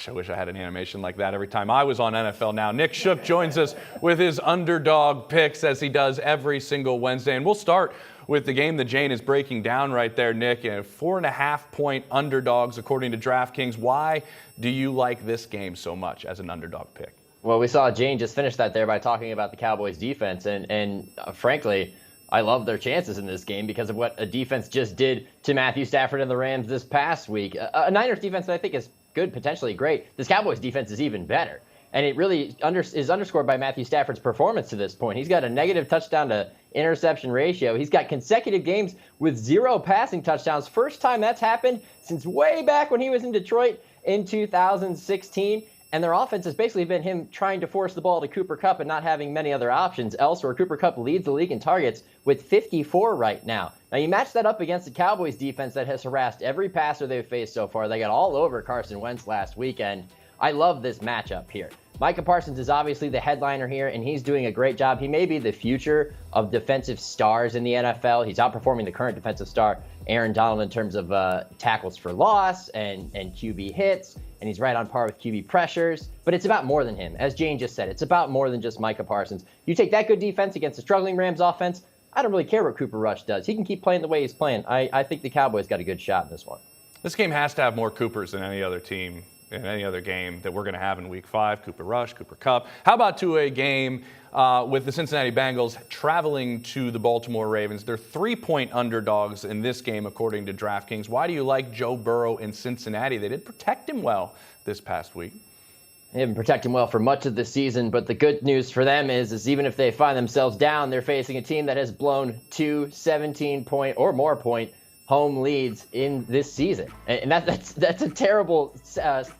Gosh, I wish I had an animation like that every time I was on NFL Now. Nick Shook joins us with his underdog picks as he does every single Wednesday. And we'll start with the game that Jane is breaking down right there, Nick. 4.5-point underdogs according to DraftKings. Why do you like this game so much as an underdog pick? Well, we saw Jane just finish that there by talking about the Cowboys defense. And frankly, I love their chances in this game because of what a defense just did to Matthew Stafford and the Rams this past week. A Niners defense that I think is good, potentially great. This Cowboys defense is even better. And it really is underscored by Matthew Stafford's performance to this point. He's got a negative touchdown to interception ratio. He's got consecutive games with 0 passing touchdowns. First time that's happened since way back when he was in Detroit in 2016. And their offense has basically been him trying to force the ball to Cooper Kupp and not having many other options elsewhere. Cooper Kupp leads the league in targets with 54 right now. Now, you match that up against the Cowboys defense that has harassed every passer they've faced so far. They got all over Carson Wentz last weekend. I love this matchup here. Micah Parsons is obviously the headliner here, and he's doing a great job. He may be the future of defensive stars in the NFL. He's outperforming the current defensive star, Aaron Donald, in terms of tackles for loss and QB hits, and he's right on par with QB pressures. But it's about more than him. As Jane just said, it's about more than just Micah Parsons. You take that good defense against a struggling Rams offense, I don't really care what Cooper Rush does. He can keep playing the way he's playing. I think the Cowboys got a good shot in this one. This game has to have more Coopers than any other team in any other game that we're going to have in Week 5. Cooper Rush, Cooper Kupp. How about to a game with the Cincinnati Bengals traveling to the Baltimore Ravens? They're 3-point underdogs in this game, according to DraftKings. Why do you like Joe Burrow in Cincinnati? They did protect him well this past week. They haven't protected him well for much of the season, but the good news for them is even if they find themselves down, they're facing a team that has blown 2 17-point or more point home leads in this season. And that's a terrible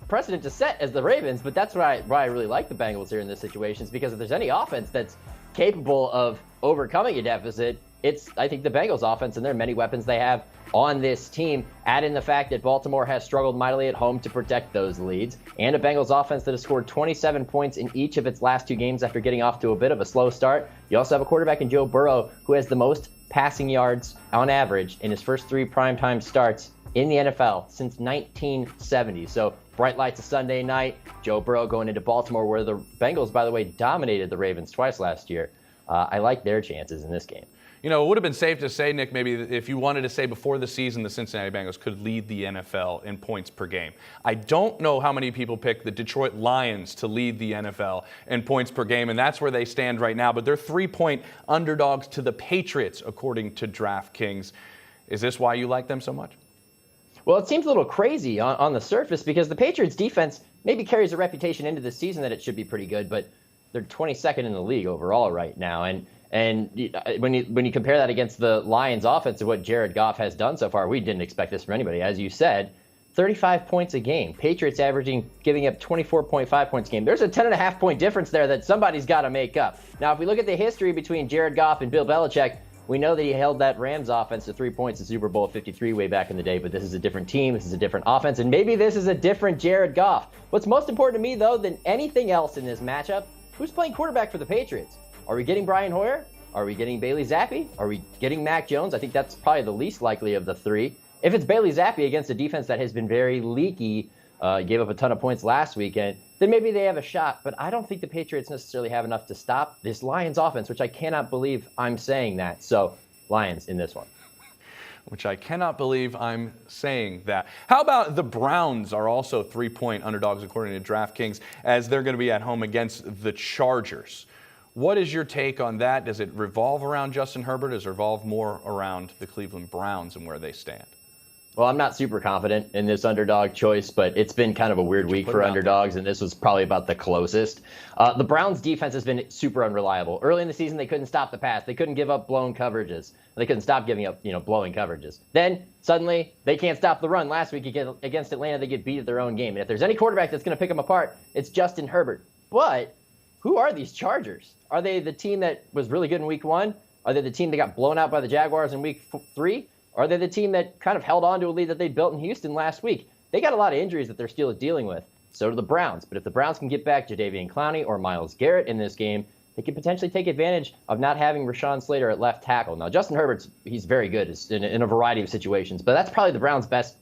precedent to set as the Ravens, but that's why I really like the Bengals here in this situation, is because if there's any offense that's capable of overcoming a deficit, it's, I think, the Bengals offense, and there are many weapons they have on this team. Add in the fact that Baltimore has struggled mightily at home to protect those leads, and a Bengals offense that has scored 27 points in each of its last 2 games after getting off to a bit of a slow start. You also have a quarterback in Joe Burrow who has the most passing yards on average in his first 3 primetime starts in the NFL since 1970. So bright lights of Sunday night, Joe Burrow going into Baltimore, where the Bengals, by the way, dominated the Ravens twice last year. I like their chances in this game. You know, it would have been safe to say, Nick, maybe if you wanted to say before the season the Cincinnati Bengals could lead the NFL in points per game. I don't know how many people picked the Detroit Lions to lead the NFL in points per game, and that's where they stand right now. But they're 3-point underdogs to the Patriots, according to DraftKings. Is this why you like them so much? Well, it seems a little crazy on the surface because the Patriots defense maybe carries a reputation into the season that it should be pretty good, but they're 22nd in the league overall right now. And when you compare that against the Lions offense and what Jared Goff has done so far, we didn't expect this from anybody. As you said, 35 points a game. Patriots giving up 24.5 points a game. There's a 10.5-point difference there that somebody's got to make up. Now, if we look at the history between Jared Goff and Bill Belichick, we know that he held that Rams offense to 3 points in Super Bowl 53 way back in the day, but this is a different team. This is a different offense, and maybe this is a different Jared Goff. What's most important to me, though, than anything else in this matchup, who's playing quarterback for the Patriots? Are we getting Brian Hoyer? Are we getting Bailey Zappi? Are we getting Mac Jones? I think that's probably the least likely of the 3. If it's Bailey Zappi against a defense that has been very leaky, gave up a ton of points last weekend, then maybe they have a shot. But I don't think the Patriots necessarily have enough to stop this Lions offense, which I cannot believe I'm saying that. So Lions in this one. Which I cannot believe I'm saying that. How about the Browns are also 3-point underdogs according to DraftKings, as they're going to be at home against the Chargers. What is your take on that? Does it revolve around Justin Herbert? Does it revolve more around the Cleveland Browns and where they stand? Well, I'm not super confident in this underdog choice, but it's been kind of a weird week for underdogs, and this was probably about the closest. The Browns' defense has been super unreliable. Early in the season, they couldn't stop the pass. They couldn't give up blown coverages. They couldn't stop giving up, blowing coverages. Then, suddenly, they can't stop the run. Last week against Atlanta, they get beat at their own game. And if there's any quarterback that's going to pick them apart, it's Justin Herbert. But who are these Chargers? Are they the team that was really good in week 1? Are they the team that got blown out by the Jaguars in week 3? Are they the team that kind of held on to a lead that they built in Houston last week? They got a lot of injuries that they're still dealing with. So do the Browns. But if the Browns can get back Jadeveon Clowney or Myles Garrett in this game, they could potentially take advantage of not having Rashawn Slater at left tackle. Now, Justin Herbert's, he's very good in a variety of situations, but that's probably the Browns' best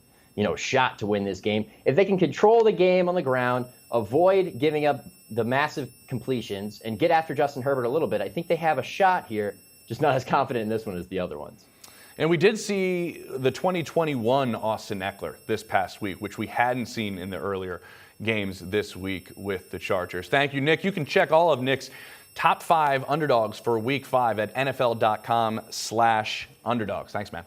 shot to win this game. If they can control the game on the ground, avoid giving up the massive completions, and get after Justin Herbert a little bit, I think they have a shot here, just not as confident in this one as the other ones. And we did see the 2021 Austin Eckler this past week, which we hadn't seen in the earlier games this week with the Chargers. Thank you, Nick. You can check all of Nick's top 5 underdogs for week 5 at NFL.com/underdogs. Thanks, man.